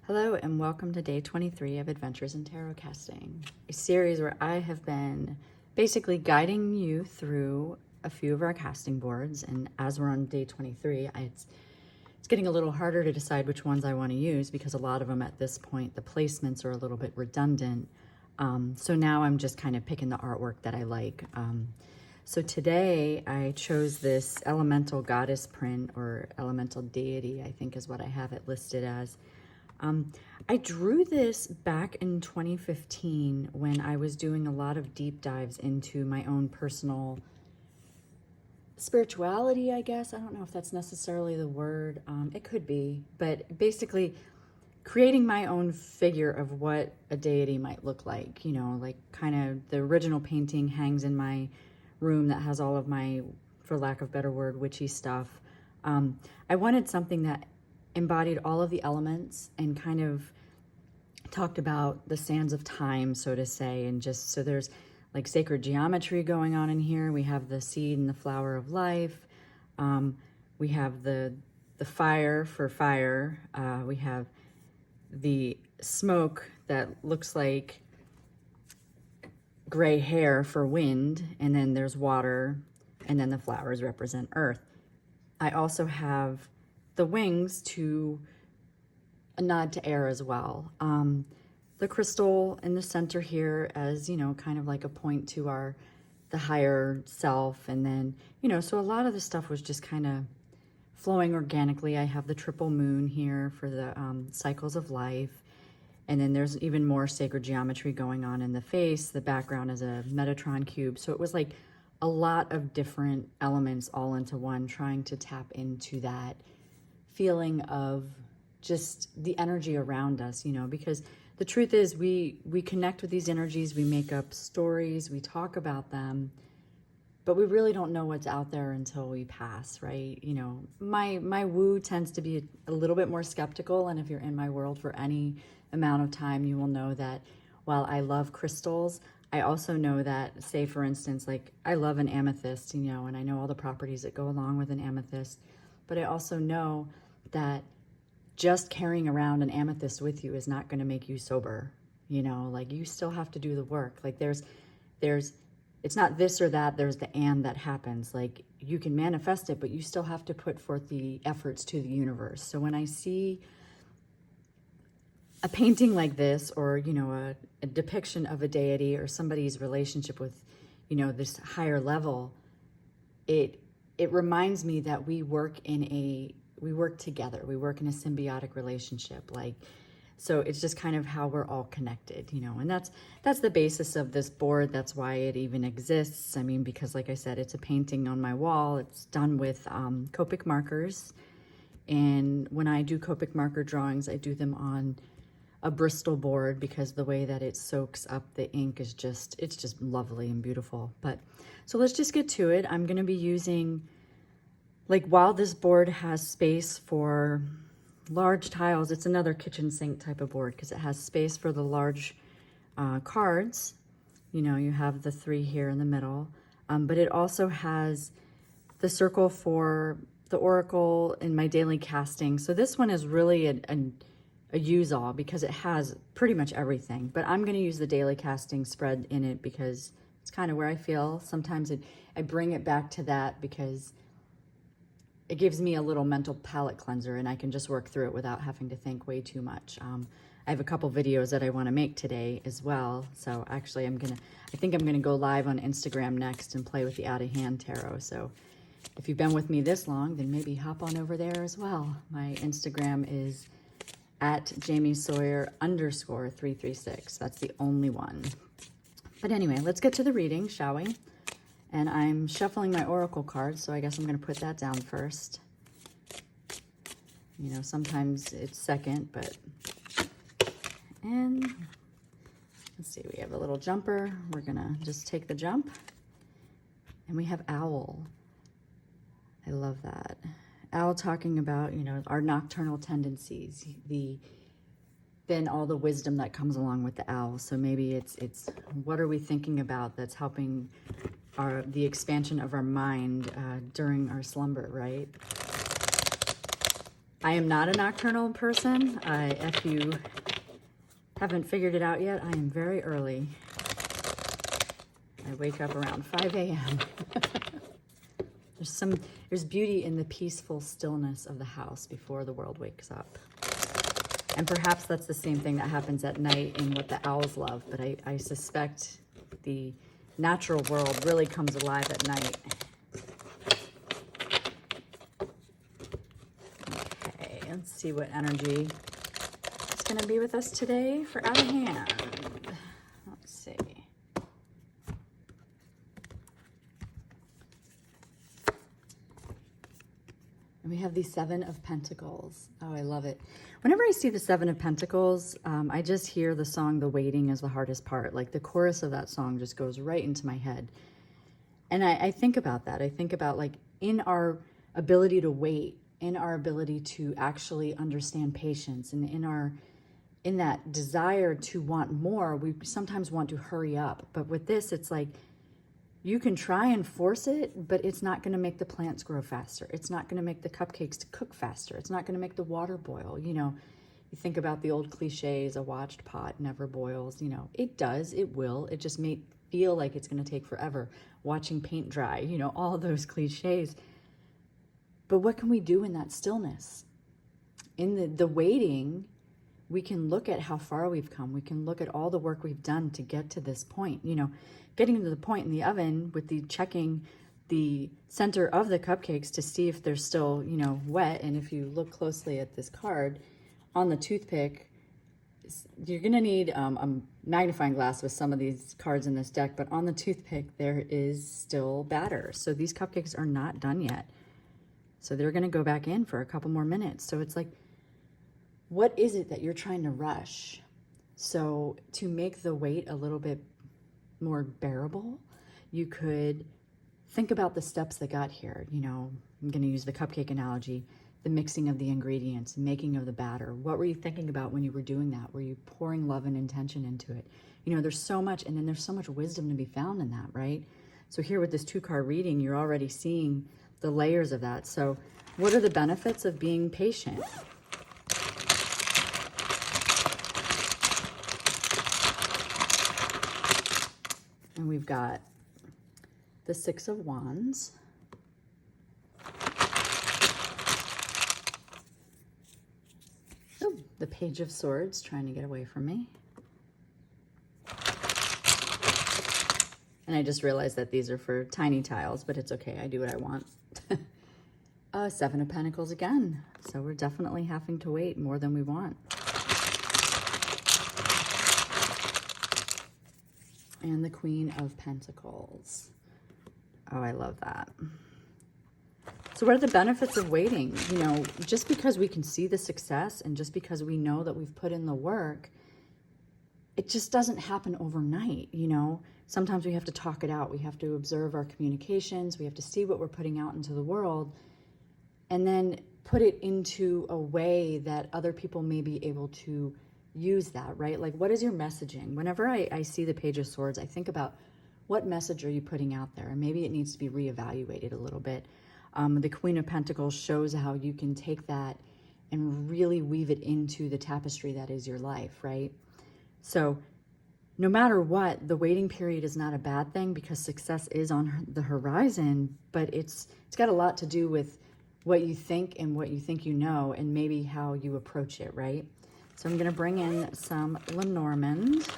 Hello and welcome to day 23 of Adventures in Tarot Casting, a series where I have been basically guiding you through a few of our casting boards. And as we're on day 23, it's getting a little harder to decide which ones I want to use because a lot of them at this point, the placements are a little bit redundant. So now I'm just kind of picking the artwork that I like. So today I chose this Elemental Goddess print, or Elemental Deity, I think is what I have it listed as. I drew this back in 2015 when I was doing a lot of deep dives into my own personal spirituality, I guess. I don't know if that's necessarily the word. It could be, but basically creating my own figure of what a deity might look like, you know, like kind of the original painting hangs in my room that has all of my, for lack of a better word, witchy stuff. I wanted something that embodied all of the elements and kind of talked about the sands of time, so to say, and just so there's like sacred geometry going on in here. We have the seed and the flower of life. We have the fire for fire. We have the smoke that looks like gray hair for wind, and then there's water, and then the flowers represent earth. I also have the wings to a nod to air as well. The crystal in the center here as, you know, kind of like a point to the higher self. And then, you know, so a lot of the stuff was just kind of flowing organically. I have the triple moon here for the cycles of life. And then there's even more sacred geometry going on in the face. The background is a Metatron cube. So it was like a lot of different elements all into one, trying to tap into that feeling of just the energy around us, you know, because the truth is we connect with these energies, we make up stories, we talk about them, but we really don't know what's out there until we pass, right? You know, my woo tends to be a little bit more skeptical, and if you're in my world for any amount of time, you will know that while I love crystals, I also know that, say for instance, like I love an amethyst, you know, and I know all the properties that go along with an amethyst, but I also know that just carrying around an amethyst with you is not going to make you sober. You know, like you still have to do the work. Like there's, it's not this or that, there's the and that happens. Like you can manifest it, but you still have to put forth the efforts to the universe. So when I see a painting like this, or, you know, a depiction of a deity or somebody's relationship with, you know, this higher level, it reminds me that we work together. We work in a symbiotic relationship. Like, so it's just kind of how we're all connected, you know, and that's the basis of this board. That's why it even exists. I mean, because like I said, it's a painting on my wall. It's done with Copic markers. And when I do Copic marker drawings, I do them on a Bristol board because the way that it soaks up the ink is just, it's just lovely and beautiful. But so let's just get to it. I'm going to be using, like, while this board has space for large tiles, it's another kitchen sink type of board because it has space for the large cards. You know, you have the 3 here in the middle, but it also has the circle for the oracle in my daily casting. So this one is really a use-all because it has pretty much everything, but I'm going to use the daily casting spread in it because it's kind of where I feel. Sometimes I bring it back to that because it gives me a little mental palate cleanser and I can just work through it without having to think way too much. I have a couple videos that I want to make today as well. So actually I think I'm going to go live on Instagram next and play with the out of hand tarot. So if you've been with me this long, then maybe hop on over there as well. My Instagram is at JamieSawyer_336. That's the only one. But anyway, let's get to the reading, shall we? And I'm shuffling my oracle cards, so I guess I'm going to put that down first. You know, sometimes it's second, but... And let's see, we have a little jumper. We're going to just take the jump. And we have owl. I love that. Owl talking about, you know, our nocturnal tendencies, then all the wisdom that comes along with the owl. So maybe it's what are we thinking about that's helping the expansion of our mind during our slumber, right? I am not a nocturnal person. If you haven't figured it out yet, I am very early. I wake up around 5 a.m. There's beauty in the peaceful stillness of the house before the world wakes up. And perhaps that's the same thing that happens at night in what the owls love, but I suspect the natural world really comes alive at night. Okay, let's see what energy is going to be with us today for Out of Hand. Let's see. And we have the Seven of Pentacles. Oh, I love it. Whenever I see the Seven of Pentacles, I just hear the song, The Waiting is the Hardest Part. Like the chorus of that song just goes right into my head. And I think about that. I think about like in our ability to wait, in our ability to actually understand patience, and in that desire to want more, we sometimes want to hurry up. But with this, it's like, you can try and force it, but it's not going to make the plants grow faster. It's not going to make the cupcakes to cook faster. It's not going to make the water boil. You know, you think about the old cliches, a watched pot never boils. You know, it does, it will. It just may feel like it's going to take forever. Watching paint dry, you know, all those cliches. But what can we do in that stillness? In the waiting, we can look at how far we've come. We can look at all the work we've done to get to this point. You know, getting to the point in the oven with the checking the center of the cupcakes to see if they're still, you know, wet. And if you look closely at this card, on the toothpick, you're going to need a magnifying glass with some of these cards in this deck, but on the toothpick, there is still batter. So these cupcakes are not done yet. So they're going to go back in for a couple more minutes. So it's like, what is it that you're trying to rush? So to make the wait a little bit more bearable, you could think about the steps that got here. You know, I'm going to use the cupcake analogy, the mixing of the ingredients, making of the batter. What were you thinking about when you were doing that? Were you pouring love and intention into it? You know, there's so much, and then there's so much wisdom to be found in that, right? So here with this 2-card reading, you're already seeing the layers of that. So what are the benefits of being patient? And we've got the 6 of Wands. Oh, the Page of Swords trying to get away from me. And I just realized that these are for tiny tiles, but it's okay. I do what I want. 7 of Pentacles again. So we're definitely having to wait more than we want. And the Queen of Pentacles. Oh, I love that. So what are the benefits of waiting? You know, just because we can see the success and just because we know that we've put in the work, it just doesn't happen overnight, you know? Sometimes we have to talk it out. We have to observe our communications. We have to see what we're putting out into the world and then put it into a way that other people may be able to use that, right? Like, what is your messaging? Whenever I see the Page of Swords, I think about what message are you putting out there? And maybe it needs to be reevaluated a little bit. The Queen of Pentacles shows how you can take that and really weave it into the tapestry that is your life, right? So no matter what, the waiting period is not a bad thing because success is on the horizon, but it's got a lot to do with what you think and what you think you know and maybe how you approach it, right? So I'm going to bring in some Lenormand.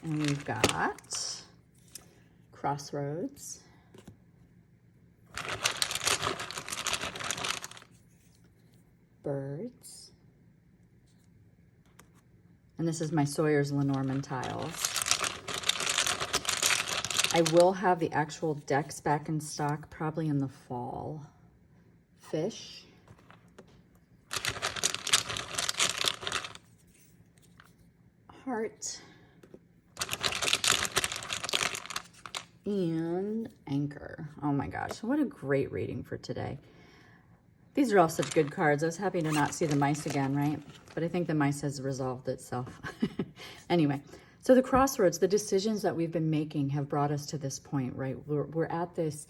And we've got Crossroads. Birds. And this is my Sawyer's Lenormand tiles. I will have the actual decks back in stock probably in the fall. Fish. Heart. And Anchor. Oh my gosh, what a great reading for today. These are all such good cards. I was happy to not see the mice again, right? But I think the mice has resolved itself. Anyway, so the crossroads, the decisions that we've been making have brought us to this point, right? We're at this,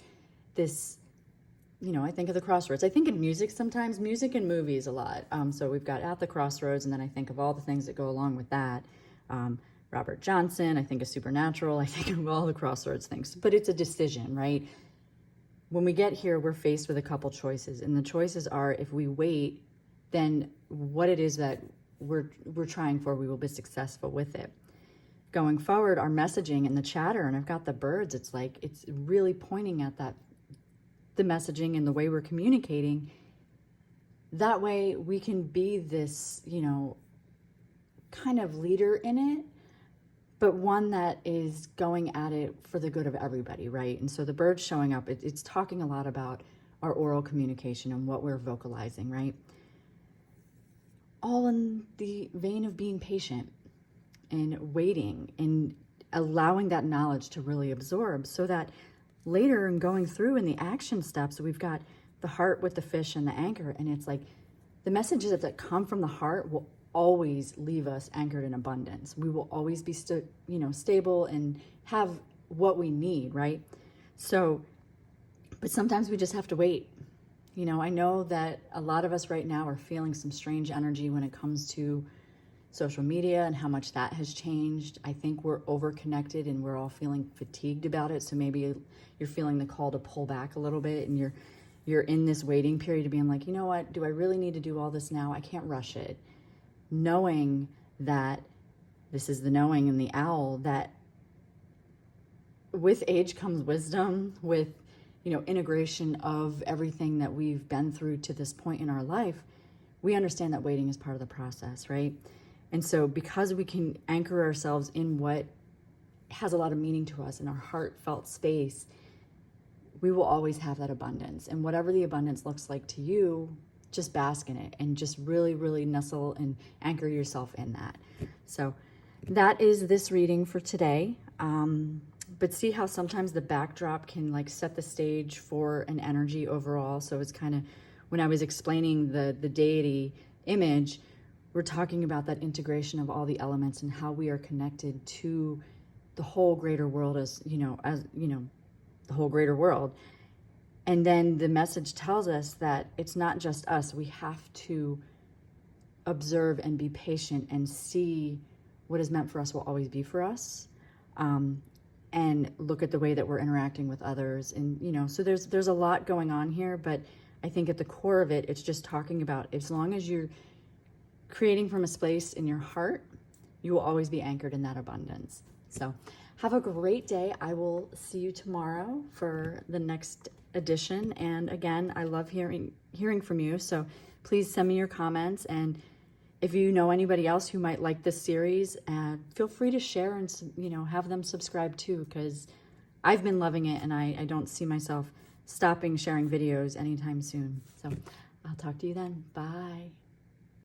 you know, I think of the crossroads. I think in music sometimes, music and movies a lot. So we've got at the crossroads, and then I think of all the things that go along with that. Robert Johnson, I think of Supernatural, I think of all the crossroads things. But it's a decision, right? When we get here, we're faced with a couple choices. And the choices are, if we wait, then what it is that we're trying for, we will be successful with it. Going forward, our messaging and the chatter, and I've got the birds, it's like, it's really pointing at that, the messaging and the way we're communicating. That way we can be this, you know, kind of leader in it, but one that is going at it for the good of everybody, right? And so the birds showing up, it's talking a lot about our oral communication and what we're vocalizing, right? All in the vein of being patient and waiting and allowing that knowledge to really absorb, so that later in going through in the action steps, we've got the heart with the fish and the anchor. And it's like the messages that come from the heart will always leave us anchored in abundance. We will always be stable and have what we need, right? So, but sometimes we just have to wait. You know, I know that a lot of us right now are feeling some strange energy when it comes to social media and how much that has changed. I think we're over-connected and we're all feeling fatigued about it. So maybe you're feeling the call to pull back a little bit, and you're in this waiting period of being like, you know what, do I really need to do all this now? I can't rush it. Knowing that, this is the knowing in the owl, that with age comes wisdom, with, you know, integration of everything that we've been through to this point in our life, we understand that waiting is part of the process, right? And so because we can anchor ourselves in what has a lot of meaning to us in our heartfelt space, we will always have that abundance. And whatever the abundance looks like to you, just bask in it and just really, really nestle and anchor yourself in that. So that is this reading for today. But see how sometimes the backdrop can like set the stage for an energy overall. So it's kind of, when I was explaining the deity image, we're talking about that integration of all the elements and how we are connected to the whole greater world, as the whole greater world. And then the message tells us that it's not just us. We have to observe and be patient and see what is meant for us will always be for us. And look at the way that we're interacting with others. And, you know, so there's a lot going on here, but I think at the core of it, it's just talking about, as long as you're creating from a space in your heart, you will always be anchored in that abundance. So have a great day. I will see you tomorrow for the next edition. And again, I love hearing from you. So please send me your comments. And if you know anybody else who might like this series, feel free to share and, you know, have them subscribe too, because I've been loving it and I don't see myself stopping sharing videos anytime soon. So I'll talk to you then. Bye.